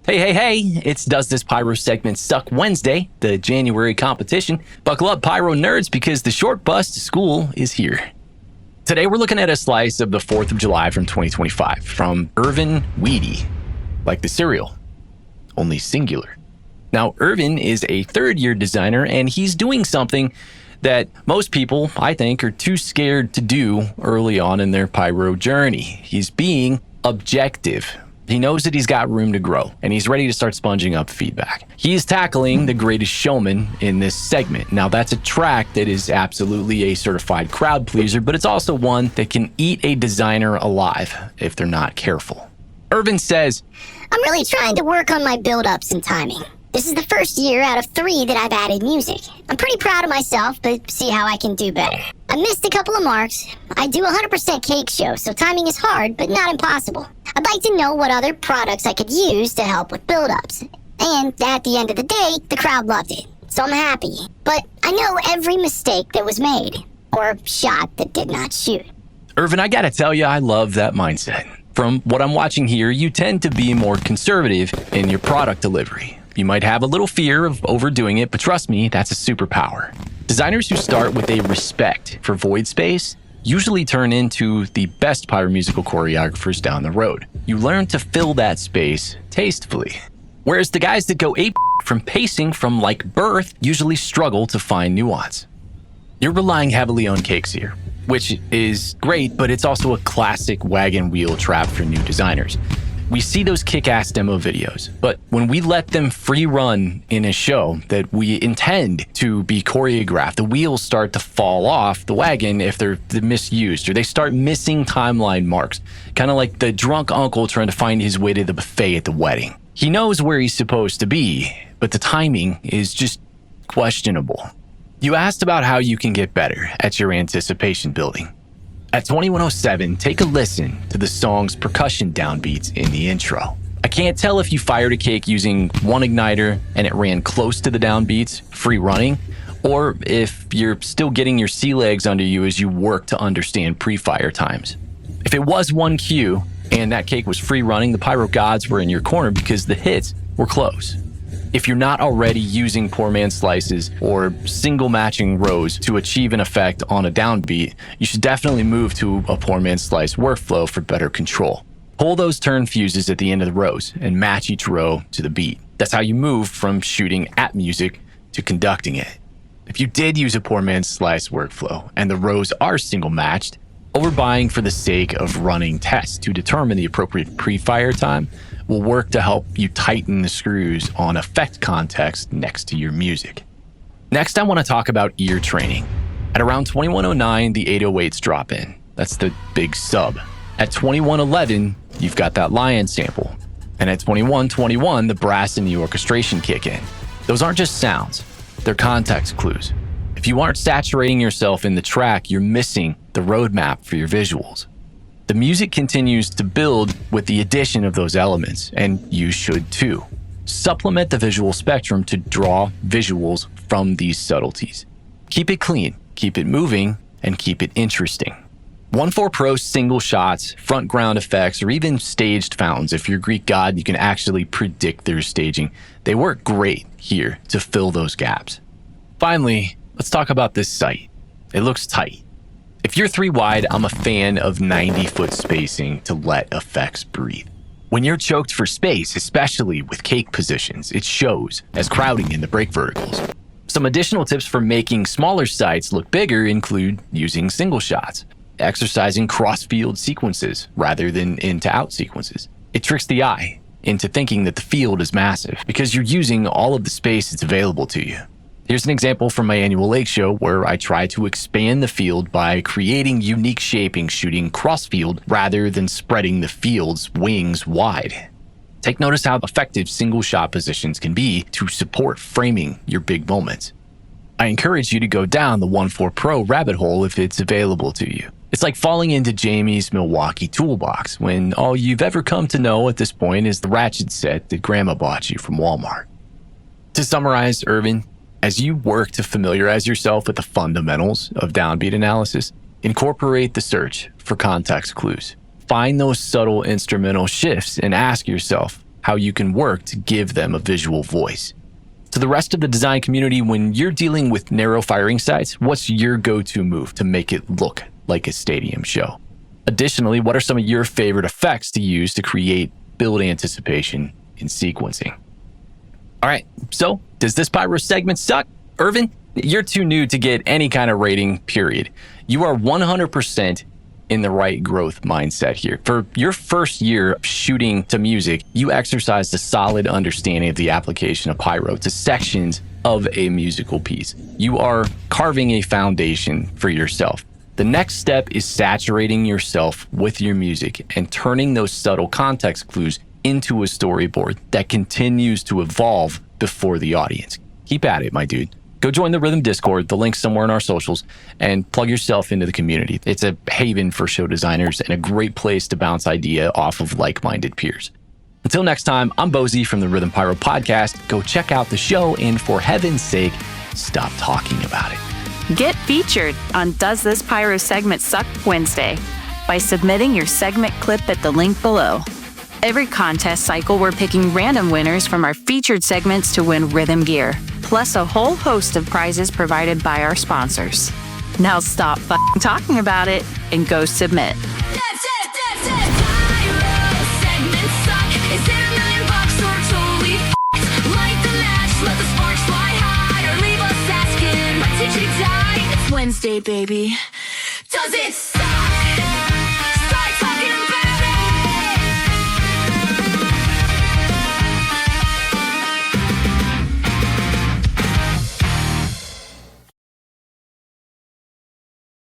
Hey, it's Does This Pyro Segment Suck Wednesday, the January competition. Buckle up, Pyro nerds, because the short bus to school is here. Today, we're looking at a slice of the 4th of July from 2025 from Irvin Weide, like the cereal, only singular. Now, Irvin is a third-year designer, and he's doing something that most people, I think, are too scared to do early on in their pyro journey. He's being objective. He knows that he's got room to grow, and he's ready to start sponging up feedback. He's tackling the greatest showman in this segment. Now, that's a track that is absolutely a certified crowd pleaser, but it's also one that can eat a designer alive if they're not careful. Irvin says, I'm really trying to work on my build-ups and timing. This is the first year out of 3 that I've added music. I'm pretty proud of myself, but see how I can do better. I missed a couple of marks. I do 100% cake show, so timing is hard, but not impossible. I'd like to know what other products I could use to help with build-ups. And at the end of the day, the crowd loved it, so I'm happy. But I know every mistake that was made, or shot that did not shoot. Irvin, I gotta tell you, I love that mindset. From what I'm watching here, you tend to be more conservative in your product delivery. You might have a little fear of overdoing it, but trust me, that's a superpower. Designers who start with a respect for void space usually turn into the best pyromusical choreographers down the road. You learn to fill that space tastefully. Whereas the guys that go ape from pacing from like birth usually struggle to find nuance. You're relying heavily on cakes here, which is great, but it's also a classic wagon wheel trap for new designers. We see those kick-ass demo videos, but when we let them free run in a show that we intend to be choreographed, the wheels start to fall off the wagon if they're misused, or they start missing timeline marks, kind of like the drunk uncle trying to find his way to the buffet at the wedding. He knows where he's supposed to be, but the timing is just questionable. You asked about how you can get better at your anticipation building. At 2107, take a listen to the song's percussion downbeats in the intro. I can't tell if you fired a cake using one igniter and it ran close to the downbeats, free running, or if you're still getting your sea legs under you as you work to understand pre-fire times. If it was one cue and that cake was free running, the pyro gods were in your corner because the hits were close. If you're not already using poor man slices or single matching rows to achieve an effect on a downbeat, you should definitely move to a poor man slice workflow for better control. Pull those turn fuses at the end of the rows and match each row to the beat. That's how you move from shooting at music to conducting it. If you did use a poor man slice workflow and the rows are single matched, overbuying for the sake of running tests to determine the appropriate pre-fire time will work to help you tighten the screws on effect context next to your music. Next, I want to talk about ear training. At around 2109, the 808s drop in. That's the big sub. At 2111, you've got that lion sample. And at 2121, the brass and the orchestration kick in. Those aren't just sounds, they're context clues. If you aren't saturating yourself in the track, you're missing the roadmap for your visuals. The music continues to build with the addition of those elements, and you should too. Supplement the visual spectrum to draw visuals from these subtleties. Keep it clean, keep it moving, and keep it interesting. 1/4 Pro single shots, front ground effects, or even staged fountains. If you're Greek god, you can actually predict their staging. They work great here to fill those gaps. Finally, let's talk about this sight. It looks tight. If you're 3 wide, I'm a fan of 90-foot spacing to let effects breathe. When you're choked for space, especially with cake positions, it shows as crowding in the break verticals. Some additional tips for making smaller sites look bigger include using single shots, exercising cross-field sequences rather than in-to-out sequences. It tricks the eye into thinking that the field is massive because you're using all of the space that's available to you. Here's an example from my annual lake show where I try to expand the field by creating unique shaping shooting cross-field rather than spreading the field's wings wide. Take notice how effective single shot positions can be to support framing your big moments. I encourage you to go down the 1/4 Pro rabbit hole if it's available to you. It's like falling into Jamie's Milwaukee toolbox when all you've ever come to know at this point is the ratchet set that grandma bought you from Walmart. To summarize, Irvin, as you work to familiarize yourself with the fundamentals of downbeat analysis, incorporate the search for context clues. Find those subtle instrumental shifts and ask yourself, how you can work to give them a visual voice. To the rest of the design community, when you're dealing with narrow firing sights, what's your go-to move to make it look like a stadium show? Additionally, what are some of your favorite effects to use to create build anticipation in sequencing? All right, so does this pyro segment suck? Irvin, you're too new to get any kind of rating, period. You are 100% in the right growth mindset here. For your first year of shooting to music, you exercised a solid understanding of the application of pyro to sections of a musical piece. You are carving a foundation for yourself. The next step is saturating yourself with your music and turning those subtle context clues into a storyboard that continues to evolve before the audience. Keep at it, my dude. Go join the Rhythm Discord, the link's somewhere in our socials, and plug yourself into the community. It's a haven for show designers and a great place to bounce idea off of like-minded peers. Until next time, I'm Bozy from the Rhythm Pyro Podcast. Go check out the show, and for heaven's sake, stop talking about it. Get featured on Does This Pyro Segment Suck Wednesday by submitting your segment clip at the link below. Every contest cycle, we're picking random winners from our featured segments to win rhythm gear, plus a whole host of prizes provided by our sponsors. Now stop talking about it and go submit. That's it. Pyro segment suck. Is it $1 million or totally f***ed? Light the match, let the sparks fly high, or leave us asking, when did you die? It's Wednesday, baby. Does it suck?